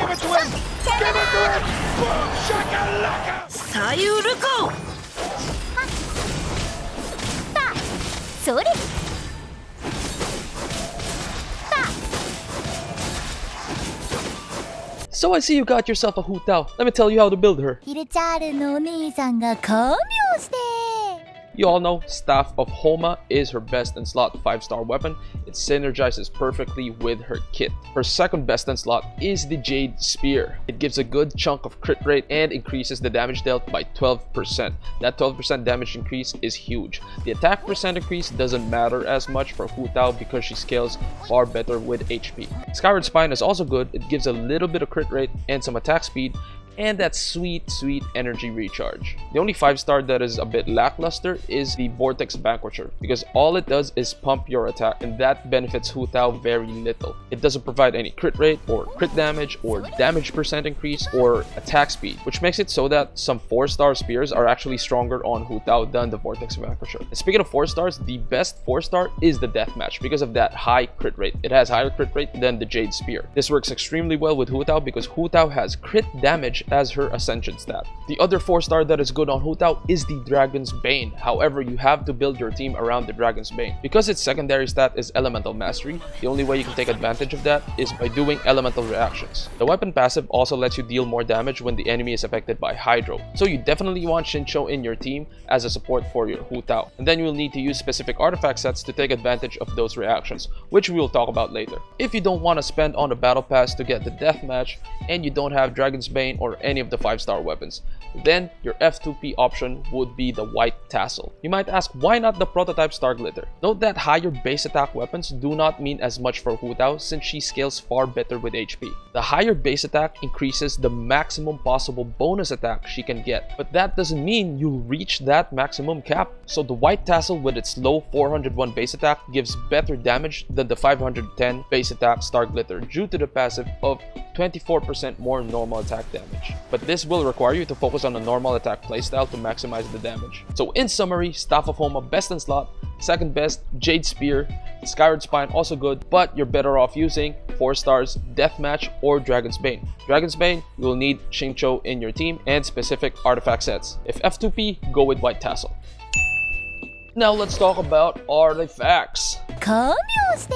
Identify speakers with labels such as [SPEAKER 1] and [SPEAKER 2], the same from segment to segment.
[SPEAKER 1] Give it to him! Give it to him! Boom! Shakalaka!
[SPEAKER 2] さゆるこ
[SPEAKER 3] それ
[SPEAKER 4] So I see you got yourself a Hu Tao. Let me tell you how to build her.
[SPEAKER 3] ヒルチャールのお姉さんが巧妙して
[SPEAKER 4] You all know Staff of Homa is her best in slot 5-star weapon. It synergizes perfectly with her kit. Her second best in slot is the Jade Spear. It gives a good chunk of crit rate and increases the damage dealt by 12%. That 12% damage increase is huge. The attack percent increase doesn't matter as much for Hu Tao because she scales far better with HP. Skyward Spine is also good. It gives a little bit of crit rate and some attack speed, and that sweet energy recharge. The only 5-star that is a bit lackluster is the Vortex Vanquisher, because all it does is pump your attack, and that benefits Hu Tao very little. It doesn't provide any crit rate or crit damage or damage percent increase or attack speed, which makes it so that some 4-star spears are actually stronger on Hu Tao than the Vortex Vanquisher. And speaking of 4-stars, the best 4-star is the Deathmatch because of that high crit rate. It has higher crit rate than the Jade Spear. This works extremely well with Hu Tao because Hu Tao has crit damage as her ascension stat. The other 4-star that is good on Hu Tao is the Dragon's Bane. However, you have to build your team around the Dragon's Bane. Because its secondary stat is Elemental Mastery, the only way you can take advantage of that is by doing elemental reactions. The weapon passive also lets you deal more damage when the enemy is affected by Hydro. So you definitely want Shincho in your team as a support for your Hu Tao. And then you will need to use specific artifact sets to take advantage of those reactions, which we will talk about later. If you don't want to spend on the battle pass to get the deathmatch and you don't have Dragon's Bane or any of the 5-star weapons, then your F2P option would be the White Tassel. You might ask, why not the prototype Star Glitter? Note that higher base attack weapons do not mean as much for Hu Tao since she scales far better with HP. The higher base attack increases the maximum possible bonus attack she can get, but that doesn't mean you'll reach that maximum cap. So the White Tassel with its low 401 base attack gives better damage than the 510 base attack Star Glitter due to the passive of 24% more normal attack damage. But this will require you to focus on a normal attack playstyle to maximize the damage. So in summary, Staff of Homa best in slot, second best Jade Spear, Skyward Spine also good, but you're better off using 4-stars Deathmatch or Dragon's Bane. Dragon's Bane, you will need Shincho in your team and specific artifact sets. If F2P, go with White Tassel. Now let's talk about artifacts.
[SPEAKER 3] 巧妙して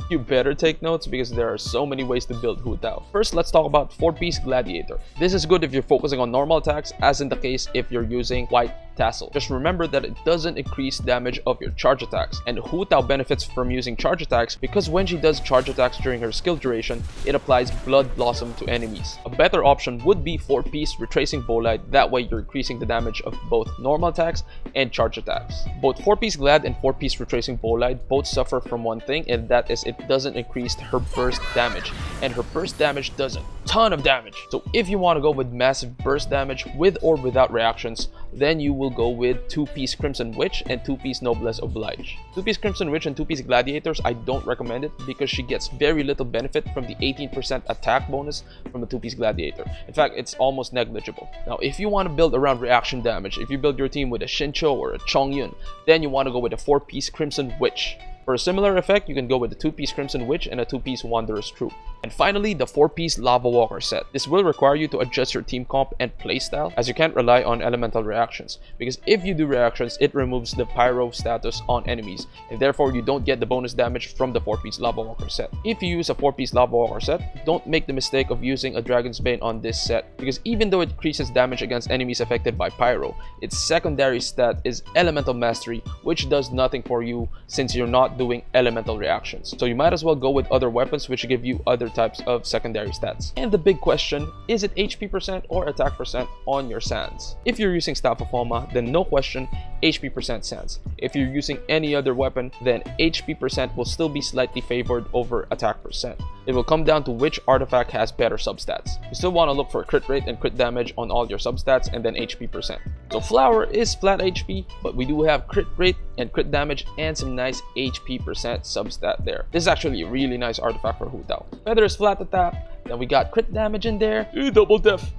[SPEAKER 4] You better take notes because there are so many ways to build Hu Tao. First, let's talk about 4-piece Gladiator. This is good if you're focusing on normal attacks, as in the case if you're using White Tassel. Just remember that it doesn't increase damage of your charge attacks, and Hu Tao benefits from using charge attacks because when she does charge attacks during her skill duration, it applies Blood Blossom to enemies. A better option would be 4-piece Retracing Bolide. That way you're increasing the damage of both normal attacks and charge attacks. Both 4-piece Glad and 4-piece Retracing Bolide both suffer from one thing, and that is it doesn't increase her burst damage, and her burst damage does a ton of damage. So if you want to go with massive burst damage with or without reactions, then you will go with 2-piece Crimson Witch and 2-piece Noblesse Oblige. 2-piece Crimson Witch and 2-piece Gladiators, I don't recommend it because she gets very little benefit from the 18% attack bonus from a 2-piece Gladiator. In fact, it's almost negligible. Now, if you want to build around reaction damage, if you build your team with a Shincho or a Chongyun, then you want to go with a 4-piece Crimson Witch. For a similar effect, you can go with a 2-piece Crimson Witch and a 2-piece Wanderer's Troop. And finally, the 4-piece Lava Walker set. This will require you to adjust your team comp and playstyle, as you can't rely on elemental reactions, because if you do reactions, it removes the pyro status on enemies, and therefore you don't get the bonus damage from the 4-piece Lava Walker set. If you use a 4-piece Lava Walker set, don't make the mistake of using a Dragon's Bane on this set, because even though it increases damage against enemies affected by pyro, its secondary stat is Elemental Mastery, which does nothing for you since you're not doing elemental reactions. So you might as well go with other weapons which give you other types of secondary stats. And the big question, is it HP percent or attack percent on your sands? If you're using Staff of Homa, then no question, HP percent sands. If you're using any other weapon, then HP percent will still be slightly favored over attack percent. It will come down to which artifact has better substats. You still want to look for crit rate and crit damage on all your substats and then HP percent. So Flower is flat HP, but we do have crit rate and crit damage and some nice HP percent substat there. This is actually a really nice artifact for Hu Tao. Feather is flat attack, then we got crit damage in there, double def.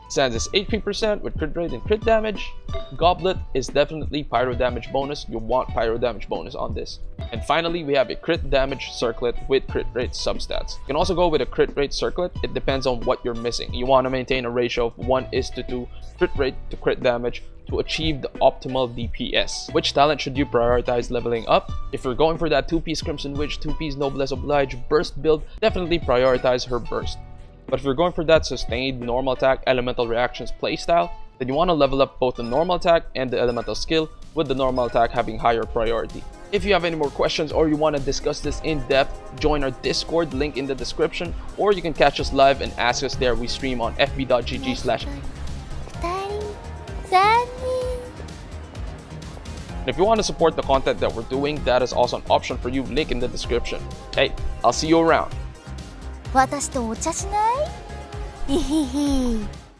[SPEAKER 4] Sands is HP percent with crit rate and crit damage. Goblet is definitely pyro damage bonus. You want pyro damage bonus on this. And finally, we have a crit damage circlet with crit rate substats. You can also go with a crit rate circlet. It depends on what you're missing. You want to maintain a ratio of 1:2 crit rate to crit damage to achieve the optimal DPS. Which talent should you prioritize leveling up? If you're going for that 2-piece Crimson Witch, 2-piece Noblesse Oblige burst build, definitely prioritize her burst. But if you're going for that sustained normal attack elemental reactions playstyle, then you want to level up both the normal attack and the elemental skill, with the normal attack having higher priority. If you have any more questions or you want to discuss this in depth, join our Discord, link in the description, or you can catch us live and ask us there. We stream on fb.gg/.
[SPEAKER 3] 3
[SPEAKER 4] And if you want to support the content that we're doing, that is also an option for you, link in the description. Hey, I'll see you around.
[SPEAKER 3] 私とお茶しない？ひひひ。